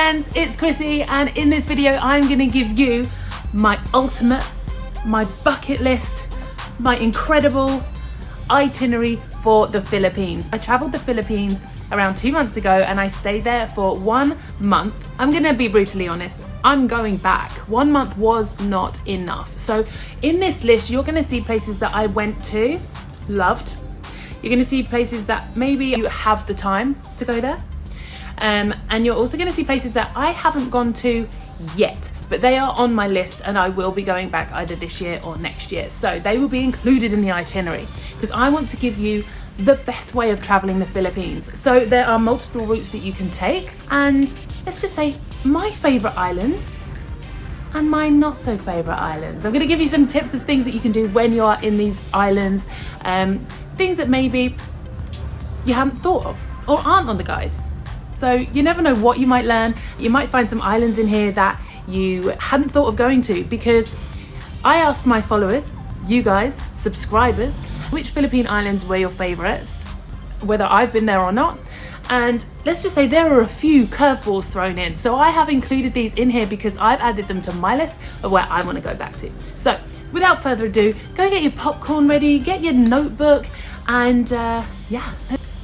friends, it's Chrissy, and in this video I'm going to give you my ultimate, my bucket list, my incredible itinerary for the Philippines. I travelled the Philippines around 2 months ago and I stayed there for 1 month. I'm going to be brutally honest, I'm going back. 1 month was not enough. So in this list you're going to see places that I went to, loved. You're going to see places that maybe you have the time to go there. And you're also going to see places that I haven't gone to yet, but they are on my list and I will be going back either this year or next year. So they will be included in the itinerary because I want to give you the best way of traveling the Philippines. So there are multiple routes that you can take, and let's just say my favorite islands and my not so favorite islands. I'm going to give you some tips of things that you can do when you are in these islands, things that maybe you haven't thought of or aren't on the guides. So you never know what you might learn. You might find some islands in here that you hadn't thought of going to, because I asked my followers, you guys, subscribers, which Philippine islands were your favorites, whether I've been there or not. And let's just say there are a few curveballs thrown in. So I have included these in here because I've added them to my list of where I want to go back to. So without further ado, go get your popcorn ready, get your notebook, and yeah,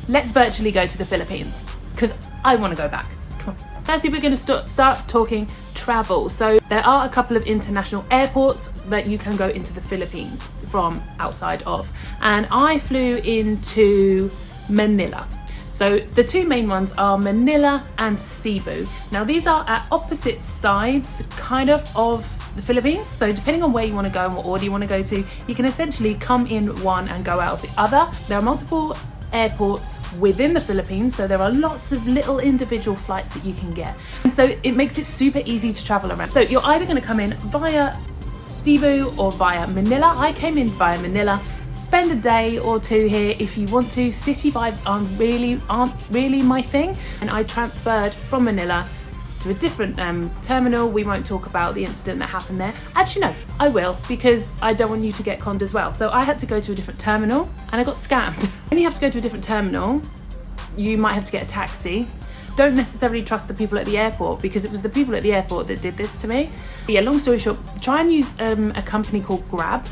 let's virtually go to the Philippines because I want to go back. Come on. Firstly, we're going to start talking travel. So there are a couple of international airports that you can go into the Philippines from outside of. And I flew into Manila. So the two main ones are Manila and Cebu. Now these are at opposite sides kind of the Philippines. So depending on where you want to go and what order you want to go to, you can essentially come in one and go out of the other. There are multiple airports within the Philippines, so there are lots of little individual flights that you can get, and so it makes it super easy to travel around. So you're either going to come in via Cebu or via Manila. I came in via Manila. Spend a day or two here if you want to. City vibes aren't really my thing, and I transferred from Manila to a different terminal. We won't talk about the incident that happened there. Actually no, I will, because I don't want you to get conned as well. So I had to go to a different terminal and I got scammed. When you have to go to a different terminal, you might have to get a taxi. Don't necessarily trust the people at the airport, because it was the people at the airport that did this to me. But yeah, long story short, try and use a company called Grab.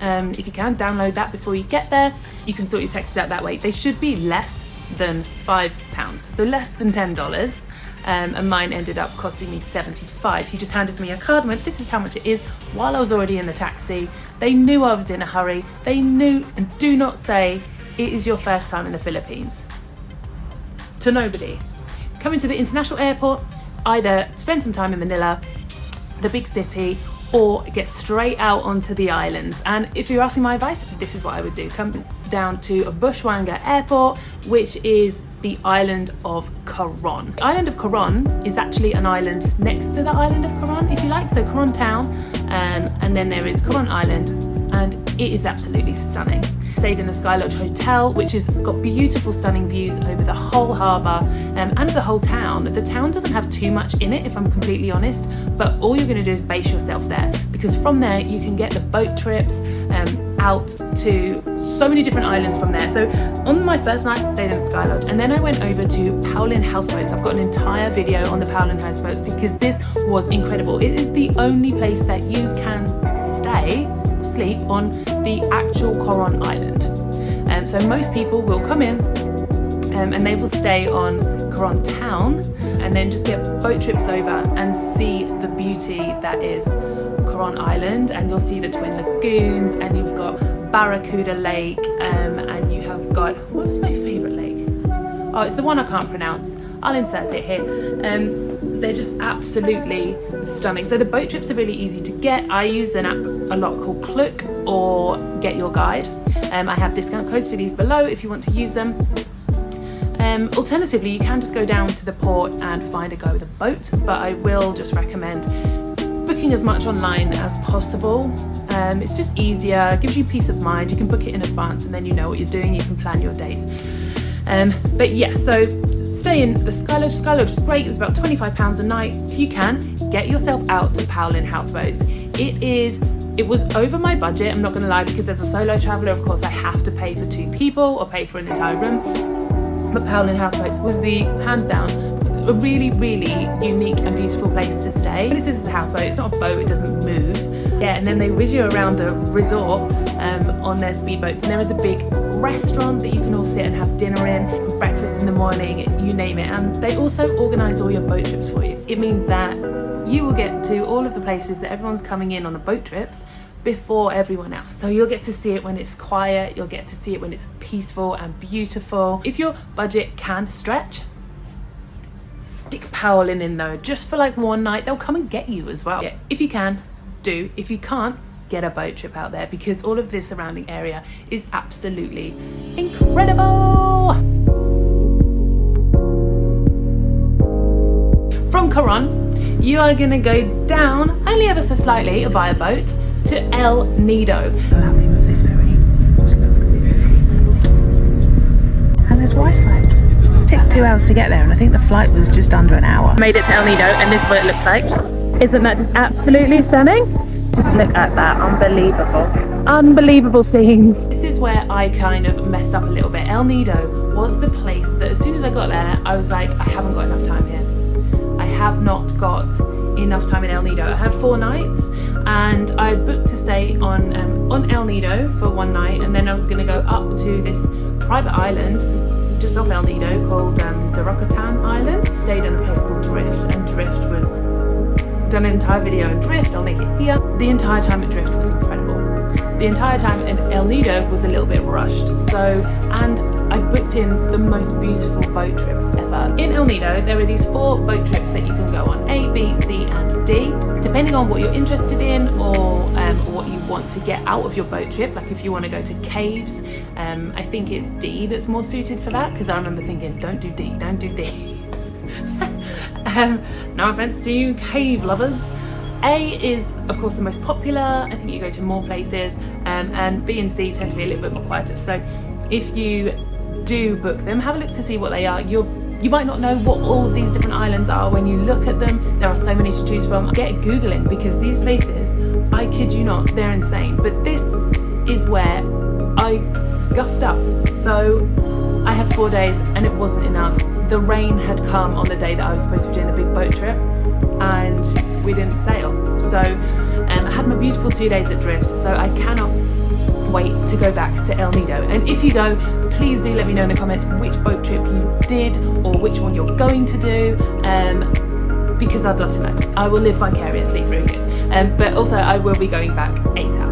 If you can, download that before you get there. You can sort your taxis out that way. They should be less than £5, so less than $10. And mine ended up costing me 75. He just handed me a card and went, this is how much it is, while I was already in the taxi. They knew I was in a hurry. They knew. And do not say it is your first time in the Philippines to nobody. Coming to the international airport, either spend some time in Manila, the big city, or get straight out onto the islands. And if you're asking my advice, this is what I would do. Come down to Busuanga Airport, which is the island of Coron. The island of Coron is actually an island next to the island of Coron, if you like. So Coron town, and then there is Coron Island, and it is absolutely stunning. Stayed in the Sky Lodge Hotel, which has got beautiful stunning views over the whole harbour and the whole town. The town doesn't have too much in it, if I'm completely honest, but all you're going to do is base yourself there, because from there you can get the boat trips out to so many different islands from there. So on my first night, I stayed in the Sky Lodge, and then I went over to Palawan houseboats. I've got an entire video on the Palawan houseboats because this was incredible. It is the only place that you can sleep on the actual Coron Island. So most people will come in and they will stay on Coron town and then just get boat trips over and see the beauty that is Coron Island. And you'll see the Twin Lagoons, and you've got Barracuda Lake, and you have got, what was my favourite lake? Oh, it's the one I can't pronounce. I'll insert it here. They're just absolutely stunning. So the boat trips are really easy to get. I use an app a lot called Klook or Get Your Guide. I have discount codes for these below if you want to use them. Alternatively, you can just go down to the port and find a go with a boat, but I will just recommend booking as much online as possible. It's just easier, gives you peace of mind. You can book it in advance and then you know what you're doing. You can plan your days. But yeah, so stay in the Sky Lodge. Sky Lodge was great. It was about £25 a night. If you can, get yourself out to Palawan houseboats. It was over my budget, I'm not going to lie, because as a solo traveller, of course, I have to pay for 2 people or pay for an entire room. But Palawan houseboats was the hands down a really, really unique and beautiful place to stay. This is a houseboat, it's not a boat, it doesn't move. Yeah, and then they whiz you around the resort on their speedboats, and there is a big restaurant that you can all sit and have dinner in, breakfast in the morning, you name it. And they also organise all your boat trips for you. It means that you will get to all of the places that everyone's coming in on the boat trips before everyone else. So you'll get to see it when it's quiet, you'll get to see it when it's peaceful and beautiful. If your budget can stretch, stick Powell in though, just for like one night. They'll come and get you as well. Yeah, if you can, do. If you can't, get a boat trip out there, because all of this surrounding area is absolutely incredible. From Coron, you are going to go down only ever so slightly via boat to El Nido. So happy with this ferry. And there's Wi-Fi. It takes 2 hours to get there, and I think the flight was just under an hour. Made it to El Nido, and this is what it looks like. Isn't that just absolutely stunning? Just look at that, unbelievable scenes. This is where I kind of messed up a little bit. El Nido was the place that as soon as I got there, I was like, I haven't got enough time here. I have not got enough time in El Nido. I had 4 nights, and I booked to stay on El Nido for 1 night, and then I was going to go up to this private island just off El Nido called Dorokatan Island. Stayed in a place called Drift, and Drift was done an entire video on Drift. I'll link it here. The entire time at Drift was incredible. The entire time in El Nido was a little bit rushed. And I booked in the most beautiful boat trips ever. In El Nido, there are these 4 boat trips that you can go on: A, B, C, and D, depending on what you're interested in or what you want to get out of your boat trip. Like if you want to go to caves, I think it's D that's more suited for that, because I remember thinking, don't do D, don't do D. No offense to you cave lovers. A is of course the most popular. I think you go to more places, and B and C tend to be a little bit more quieter. So if you do book them, have a look to see what they are. You might not know what all of these different islands are when you look at them. There are so many to choose from. Get Googling, because these places, I kid you not, they're insane. But this is where I guffed up. So I had 4 days and it wasn't enough. The rain had come on the day that I was supposed to be doing the big boat trip, and we didn't sail. So I had my beautiful 2 days at Drift, so I cannot wait to go back to El Nido. And if you go, please do let me know in the comments which boat trip you did or which one you're going to do, because I'd love to know. I will live vicariously through you. But also I will be going back ASAP.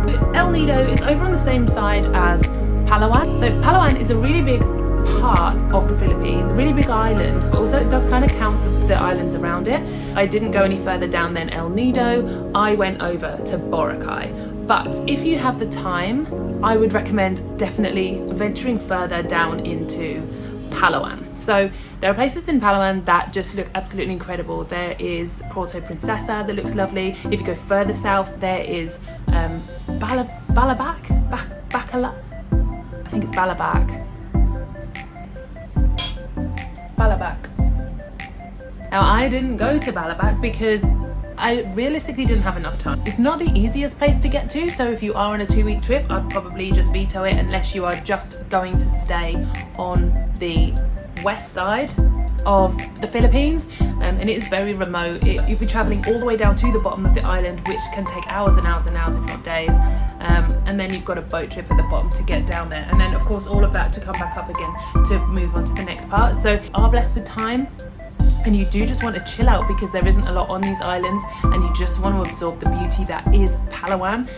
But El Nido is over on the same side as Palawan. So Palawan is a really big part of the Philippines, a really big island, but also it does kind of count the islands around it. I didn't go any further down than El Nido. I went over to Boracay. But if you have the time, I would recommend definitely venturing further down into Palawan. So there are places in Palawan that just look absolutely incredible. There is Puerto Princesa that looks lovely. If you go further south, there is Balabac. I think it's Balabac. Now I didn't go to Balabac because I realistically didn't have enough time. It's not the easiest place to get to, so if you are on a 2-week trip, I'd probably just veto it unless you are just going to stay on the west side of the Philippines, and it is very remote. You'll be traveling all the way down to the bottom of the island, which can take hours and hours and hours, if not days, and then you've got a boat trip at the bottom to get down there, and then of course all of that to come back up again to move on to the next part. So if you are blessed with time and you do just want to chill out because there isn't a lot on these islands, and you just want to absorb the beauty that is Palawan,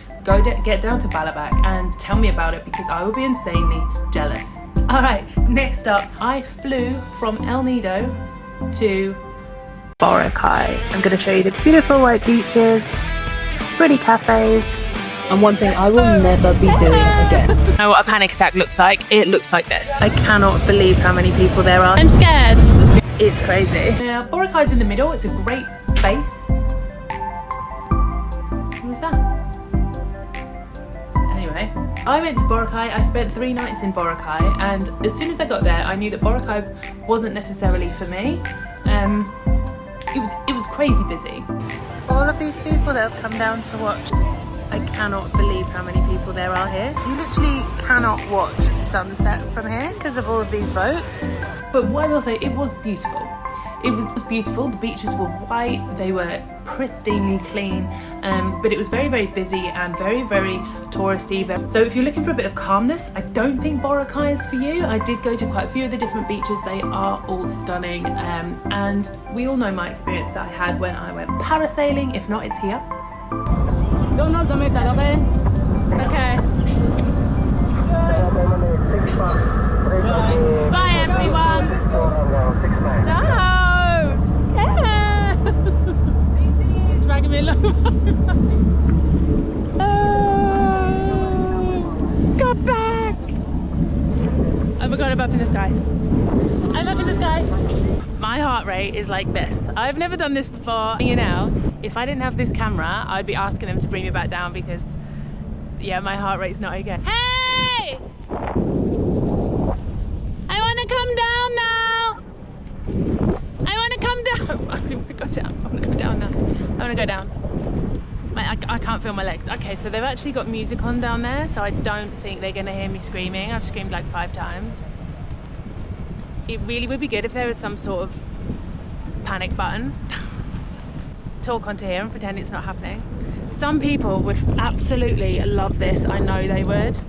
get down to Balabac and tell me about it, because I will be insanely jealous. Alright, next up, I flew from El Nido to Boracay. I'm going to show you the beautiful white beaches, pretty cafes, and one thing I will never be doing again. You know what a panic attack looks like? It looks like this. I cannot believe how many people there are. I'm scared. It's crazy. Yeah, Boracay's in the middle. It's a great base. What was that? Anyway, I went to Boracay. I spent 3 nights in Boracay, and as soon as I got there, I knew that Boracay wasn't necessarily for me. It was crazy busy. All of these people that have come down to watch. I cannot believe how many people there are here. You literally cannot watch sunset from here because of all of these boats. But what I will say, it was beautiful. It was beautiful. The beaches were white, they were pristinely clean, but it was very, very busy and very, very touristy. So if you're looking for a bit of calmness, I don't think Boracay is for you. I did go to quite a few of the different beaches. They are all stunning, and we all know my experience that I had when I went parasailing. If not, it's here. Don't have the method, okay? Okay. Bye everyone. No. Yeah. She's dragging me along. Go back. Oh my god, I'm up in the sky. I'm up in the sky. My heart rate is like this. I've never done this before. You know, if I didn't have this camera, I'd be asking them to bring me back down because, yeah, my heart rate's not okay. Hey! I want to come down now. I want to come down. I want to go down. I want to go down now. I want to go down. I can't feel my legs. Okay, so they've actually got music on down there, so I don't think they're going to hear me screaming. I've screamed like 5 times. It really would be good if there was some sort of panic button. Talk onto here and pretend it's not happening. Some people would absolutely love this. I know they would.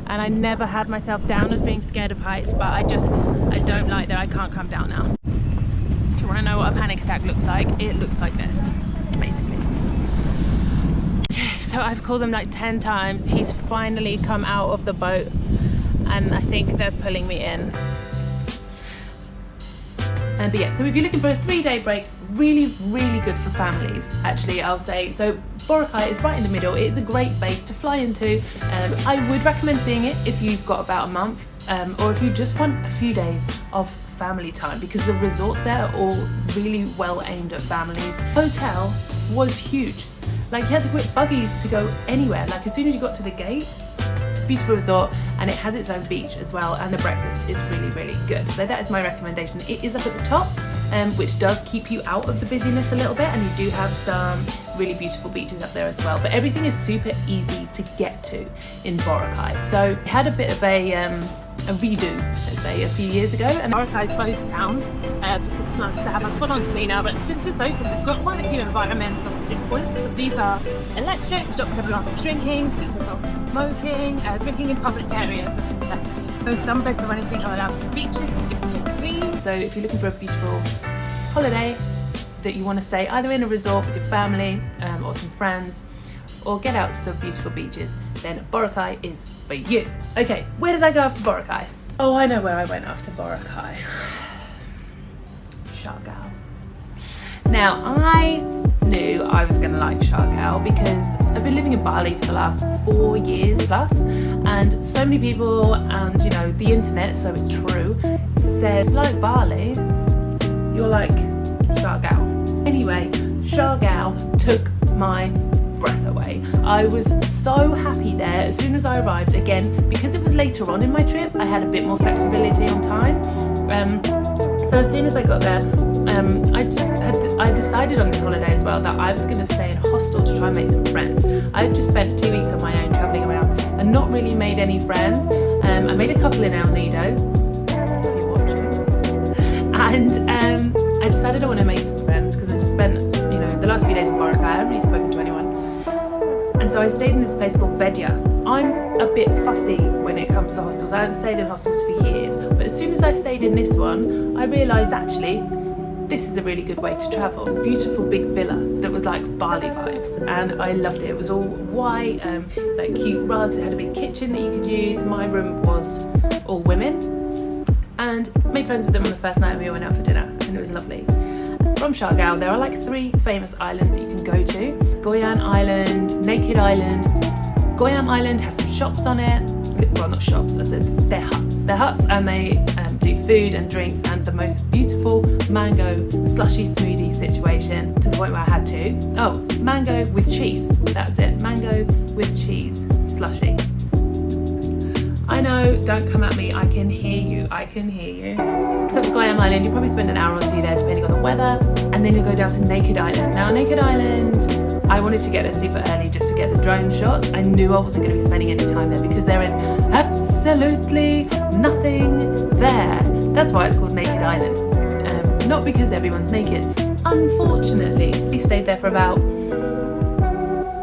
And I never had myself down as being scared of heights, but I don't like that I can't come down now. If you want to know what a panic attack looks like, it looks like this, basically. So I've called them like 10 times. He's finally come out of the boat and I think they're pulling me in. But yeah, so if you're looking for a 3-day break, really, really good for families, actually, I'll say. So Boracay is right in the middle. It is a great base to fly into. I would recommend seeing it if you've got about a month, or if you just want a few days of family time, because the resorts there are all really well aimed at families. Hotel was huge. Like, you had to quit buggies to go anywhere. Like, as soon as you got to the gate, beautiful resort, and it has its own beach as well, and the breakfast is really, really good. So that is my recommendation. It is up at the top, which does keep you out of the busyness a little bit, and you do have some really beautiful beaches up there as well. But everything is super easy to get to in Boracay. So it had a bit of a redo, let's say, a few years ago. And Boracay closed down for 6 months to have a full-on cleaner, but since it's open, it's got quite a few environmental tick points. So these are electric, stops everyone from drinking, stops everyone from smoking, drinking in public areas, and things like that. No sunbeds or anything are allowed on the beaches to keep them clean. So if you're looking for a beautiful holiday that you want to stay either in a resort with your family or some friends, or get out to the beautiful beaches, then Boracay is for you. Okay, where did I go after Boracay? Oh, I know where I went after Boracay. Siargao. Now, I knew I was gonna like Siargao because I've been living in Bali for the last 4 years plus, and so many people, and you know, the internet, so it's true, said, like Bali, you're like Siargao. Anyway, Siargao took my breath away. I was so happy there as soon as I arrived. Again, because it was later on in my trip, I had a bit more flexibility on time. So as soon as I got there, I decided on this holiday as well that I was going to stay in a hostel to try and make some friends. I had just spent 2 weeks on my own travelling around and not really made any friends. I made a couple in Nido, if you're watching, and I decided I want to make some friends because I just spent, you know, the last few days in Boracay. I haven't really spoken to anyone. And so I stayed in this place called Vedya. I'm a bit fussy when it comes to hostels. I haven't stayed in hostels for years, but as soon as I stayed in this one, I realised actually this is a really good way to travel. It's a beautiful big villa that was like Bali vibes, and I loved it. It was all white, like cute rugs. It had a big kitchen that you could use. My room was all women, and made friends with them on the first night we went out for dinner, and it was lovely. From Siargao, there are like 3 famous islands that you can go to. Goyan Island, Naked Island. Goyan Island has some shops on it. Well, not shops, I said they're huts. They're huts, and they do food and drinks and the most beautiful mango slushy smoothie situation, to the point where I had 2. Oh, mango with cheese. That's it. Mango with cheese slushy. I know, don't come at me, I can hear you, I can hear you. So it's Goyan Island, you probably spend an hour or 2 there depending on the weather, and then you go down to Naked Island. Now Naked Island, I wanted to get there super early just to get the drone shots. I knew I wasn't going to be spending any time there because there is absolutely nothing there. That's why it's called Naked Island. not because everyone's naked. Unfortunately, we stayed there for about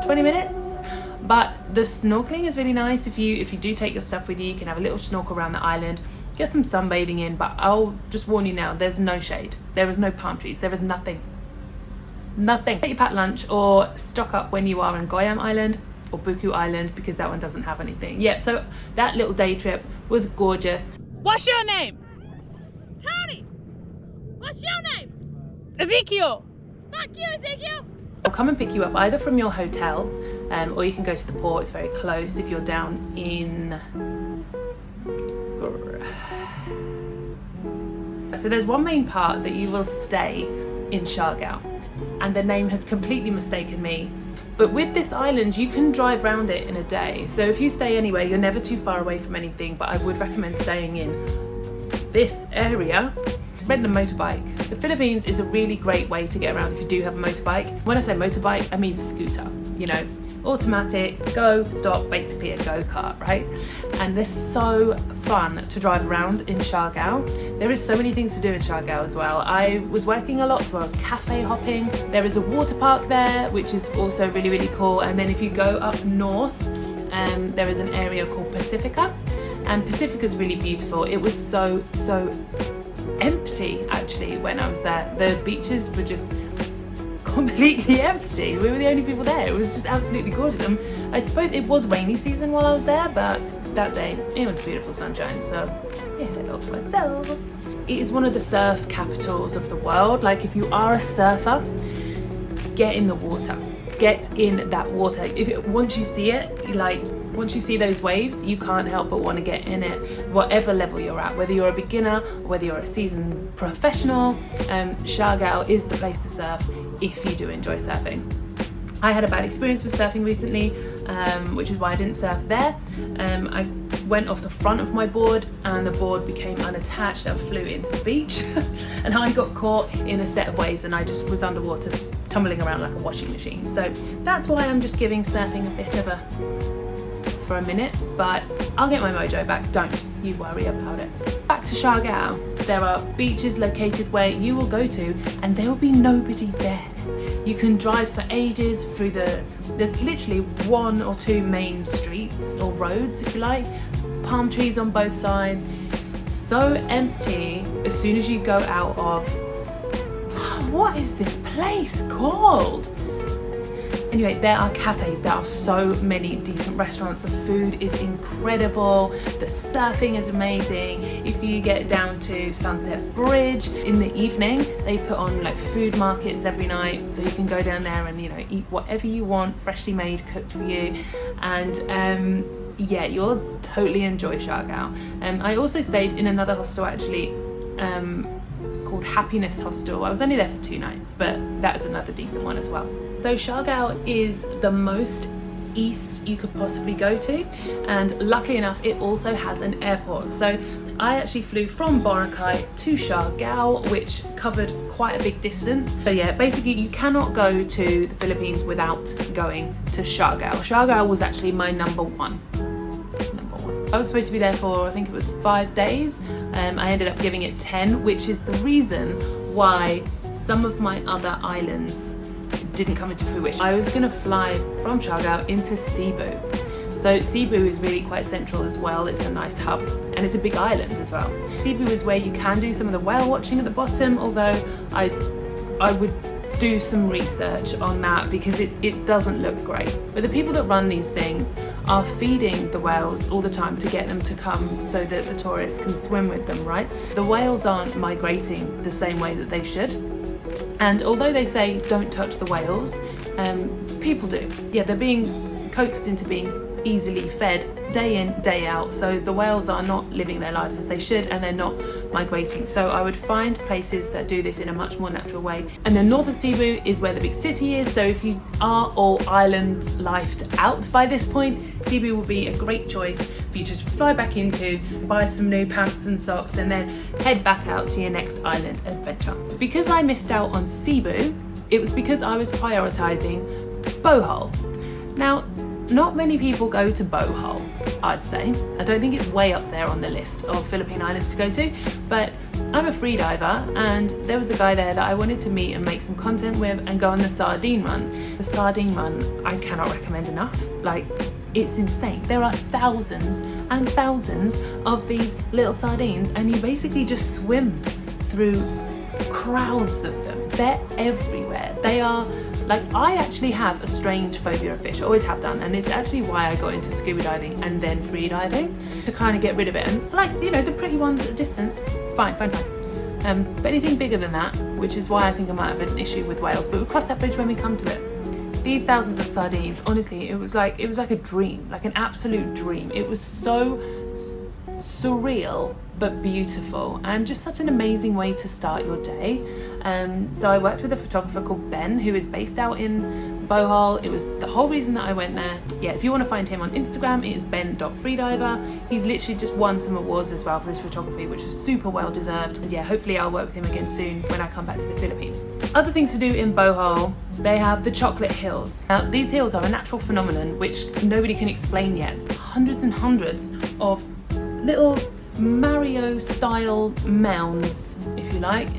20 minutes, but the snorkeling is really nice. If you do take your stuff with you, you can have a little snorkel around the island, get some sunbathing in, but I'll just warn you now, there's no shade, there is no palm trees, there is nothing. Take your packed lunch or stock up when you are in Goyam Island or Buku Island, because that one doesn't have anything. Yeah, so that little day trip was gorgeous. What's your name? Tony, what's your name? Ezekiel. Fuck you, Ezekiel. I'll come and pick you up either from your hotel, or you can go to the port. It's very close if you're down in... So there's one main part that you will stay in Siargao, and the name has completely mistaken me. But with this island, you can drive around it in a day. So if you stay anywhere, you're never too far away from anything, but I would recommend staying in this area. Rent a motorbike. The Philippines is a really great way to get around if you do have a motorbike. When I say motorbike, I mean scooter, you know, automatic, go, stop, basically a go-kart, right? And they're so fun to drive around in Siargao. There is so many things to do in Siargao as well. I was working a lot, so I was cafe hopping. There is a water park there, which is also really, really cool. And then if you go up north, there is an area called Pacifica, and Pacifica's really beautiful. It was so empty actually when I was there. The beaches were just completely empty. We were the only people there. It was just absolutely gorgeous. I suppose it was rainy season while I was there, but that day it was beautiful sunshine, so yeah, I love myself. It is one of the surf capitals of the world. Like, if you are a surfer, get in the water. Get in that water. Once you see it, like, once you see those waves, you can't help but want to get in it, whatever level you're at, whether you're a beginner or whether you're a seasoned professional. Siargao is the place to surf if you do enjoy surfing. I had a bad experience with surfing recently, which is why I didn't surf there. I went off the front of my board and the board became unattached and flew into the beach and I got caught in a set of waves and I just was underwater, tumbling around like a washing machine. So that's why I'm just giving surfing a bit of for a minute, but I'll get my mojo back, don't you worry about it. Back to Siargao, there are beaches located where you will go to and there will be nobody there. You can drive for ages through there's literally one or two main streets or roads, if you like, palm trees on both sides, so empty. As soon as you go out of, what is this place called? Anyway, there are cafes, there are so many decent restaurants, the food is incredible, the surfing is amazing. If you get down to Sunset Bridge in the evening, they put on like food markets every night, so you can go down there and, you know, eat whatever you want, freshly made, cooked for you. And yeah, you'll totally enjoy Siargao. I also stayed in another hostel actually, called Happiness Hostel. I was only there for 2 nights, but that is another decent one as well. So Siargao is the most east you could possibly go to, and luckily enough it also has an airport. So I actually flew from Boracay to Siargao, which covered quite a big distance. So yeah, basically you cannot go to the Philippines without going to Siargao. Siargao was actually my number one. I was supposed to be there for, I think it was 5 days. I ended up giving it 10, which is the reason why some of my other islands didn't come into fruition. I was going to fly from Siargao into Cebu. So Cebu is really quite central as well. It's a nice hub and it's a big island as well. Cebu is where you can do some of the whale watching at the bottom, although I would do some research on that because it doesn't look great. But the people that run these things are feeding the whales all the time to get them to come so that the tourists can swim with them, right? The whales aren't migrating the same way that they should. And although they say don't touch the whales, people do. Yeah, they're being coaxed into being easily fed day in, day out. So the whales are not living their lives as they should and they're not migrating. So I would find places that do this in a much more natural way. And then north of Cebu is where the big city is. So if you are all island lifed out by this point, Cebu will be a great choice for you to just fly back into, buy some new pants and socks and then head back out to your next island adventure. Because I missed out on Cebu, it was because I was prioritizing Bohol. Now, not many people go to Bohol, I'd say. I don't think it's way up there on the list of Philippine islands to go to, but I'm a freediver and there was a guy there that I wanted to meet and make some content with and go on the sardine run. The sardine run, I cannot recommend enough. Like, it's insane. There are thousands and thousands of these little sardines and you basically just swim through crowds of them. They're everywhere. They are like, I actually have a strange phobia of fish, I always have done, and it's actually why I got into scuba diving and then free diving, to kind of get rid of it. And like, you know, the pretty ones at a distance, fine. But anything bigger than that, which is why I think I might have an issue with whales, but we'll cross that bridge when we come to it. These thousands of sardines, honestly, it was like a dream, like an absolute dream. It was so surreal but beautiful and just such an amazing way to start your day. So I worked with a photographer called Ben, who is based out in Bohol. It was the whole reason that I went there. Yeah, if you want to find him on Instagram, it is ben.freediver. He's literally just won some awards as well for his photography, which was super well deserved. And yeah, hopefully I'll work with him again soon when I come back to the Philippines. Other things to do in Bohol, they have the chocolate hills. Now, these hills are a natural phenomenon which nobody can explain yet. Hundreds and hundreds of little Mario style mounds, if you like,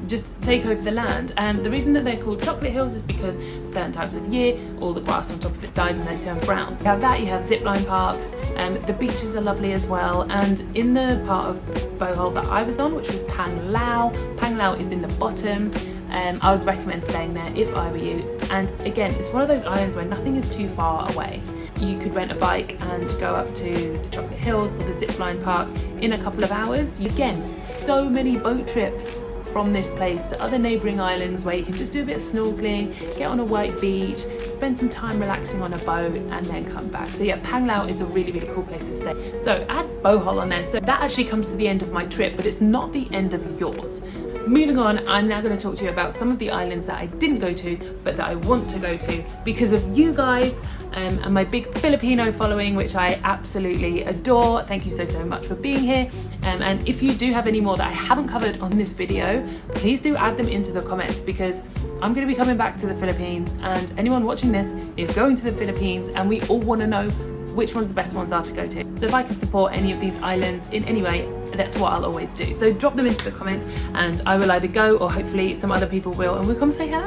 just take over the land. And the reason that they're called chocolate hills is because certain times of year all the grass on top of it dies and they turn brown. You have that, you have zipline parks, the beaches are lovely as well. And in the part of Bohol that I was on, which was Panglao is in the bottom. I would recommend staying there if I were you. And again, it's one of those islands where nothing is too far away. You could rent a bike and go up to the chocolate hills or the zipline park in a couple of hours. Again, so many boat trips from this place to other neighbouring islands where you can just do a bit of snorkeling, get on a white beach, spend some time relaxing on a boat and then come back. So yeah, Panglao is a really, really cool place to stay. So add Bohol on there. So that actually comes to the end of my trip, but it's not the end of yours. Moving on, I'm now going to talk to you about some of the islands that I didn't go to, but that I want to go to because of you guys and my big Filipino following, which I absolutely adore. Thank you so much for being here. And if you do have any more that I haven't covered on this video, please do add them into the comments because I'm going to be coming back to the Philippines and anyone watching this is going to the Philippines and we all want to know which ones the best ones are to go to. So if I can support any of these islands in any way, that's what I'll always do. So drop them into the comments and I will either go or hopefully some other people will and we'll come say hello.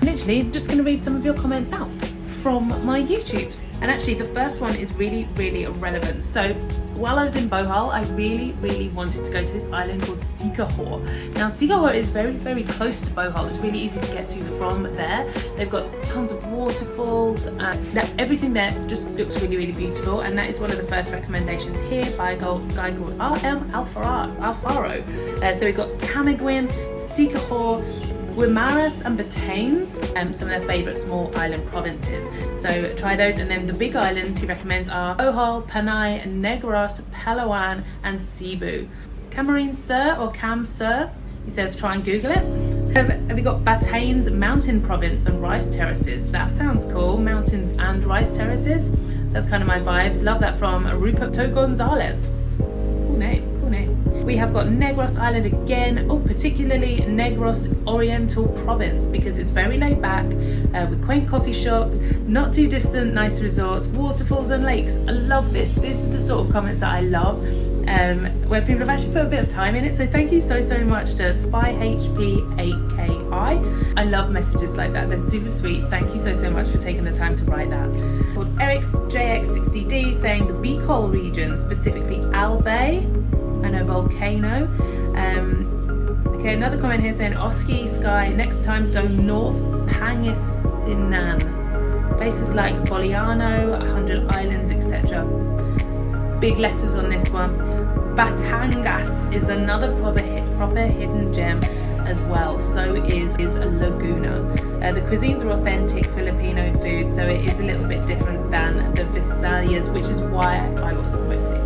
Literally just going to read some of your comments out from my YouTubes. And actually the first one is really relevant. So while I was in Bohol, I really wanted to go to this island called Siargao. Now Siargao is very close to Bohol. It's really easy to get to from there. They've got tons of waterfalls and everything there just looks really beautiful, and that is one of the first recommendations here by a guy called RM Alfaro. So we've got Camiguin, Siargao, Guimaras and Batanes, some of their favourite small island provinces. So try those, and then the big islands he recommends are Bohol, Panay, Negros, Palawan and Cebu. Camarine Sur or Cam Sur, he says try and Google it. Have we got Batanes Mountain Province and rice terraces? That sounds cool, mountains and rice terraces. That's kind of my vibes. Love that from Ruperto Gonzalez. Cool name. We have got Negros Island again, particularly Negros Oriental Province because it's very laid back with quaint coffee shops, not too distant, nice resorts, waterfalls and lakes. I love this. This is the sort of comments that I love, where people have actually put a bit of time in it. So thank you so much to SpyHP8KI. I love messages like that. They're super sweet. Thank you so much for taking the time to write that. Called Eric's JX60D saying the Bicol region, specifically Albay and a volcano. Okay, another comment here saying Oski Sky, next time go north Pangasinan, places like Boliano, 100 Islands, etc. Big letters on this one. Batangas is another proper hidden gem as well. So is Laguna. The cuisines are authentic Filipino food, so it is a little bit different than the Visayas, which is why I was mostly.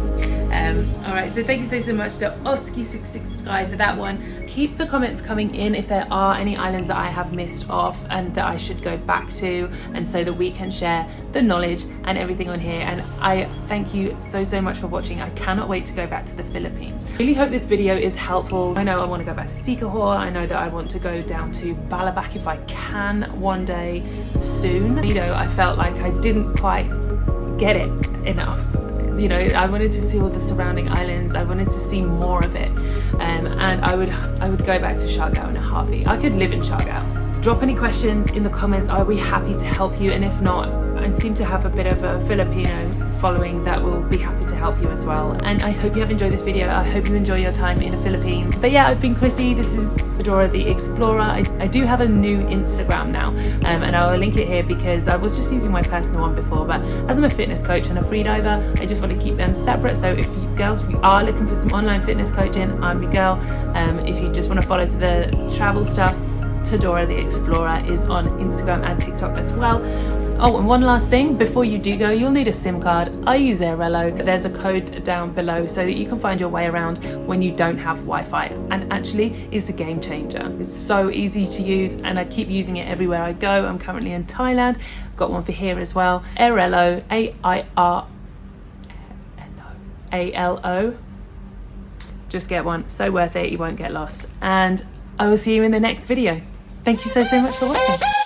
Alright, so thank you so much to Oski66 Sky for that one. Keep the comments coming in if there are any islands that I have missed off and that I should go back to, and so that we can share the knowledge and everything on here. And I thank you so much for watching. I cannot wait to go back to the Philippines. Really hope this video is helpful. I know I want to go back to Siargao. I know that I want to go down to Balabac if I can one day soon. Nido, I felt like I didn't quite get it enough. You know, I wanted to see all the surrounding islands. I wanted to see more of it, and I would go back to Siargao in a heartbeat. I could live in Siargao. Drop any questions in the comments. I'll be happy to help you, and if not, I seem to have a bit of a Filipino following that will be happy to help you as well. And I hope you have enjoyed this video. I hope you enjoy your time in the Philippines. But yeah, I've been Chrissie. This is Tedora the Explorer. I do have a new Instagram now, and I'll link it here because I was just using my personal one before, but as I'm a fitness coach and a freediver, I just want to keep them separate. So if you girls, if you are looking for some online fitness coaching, I'm your girl. If you just want to follow for the travel stuff, Tedora the Explorer is on Instagram and TikTok as well. Oh, and one last thing, before you do go, you'll need a SIM card. I use AIRALO. There's a code down below so that you can find your way around when you don't have Wi-Fi. And actually, it's a game changer. It's so easy to use, and I keep using it everywhere I go. I'm currently in Thailand. Got one for here as well. AIRALO, AIRALO. Just get one. So worth it. You won't get lost. And I will see you in the next video. Thank you so much for watching.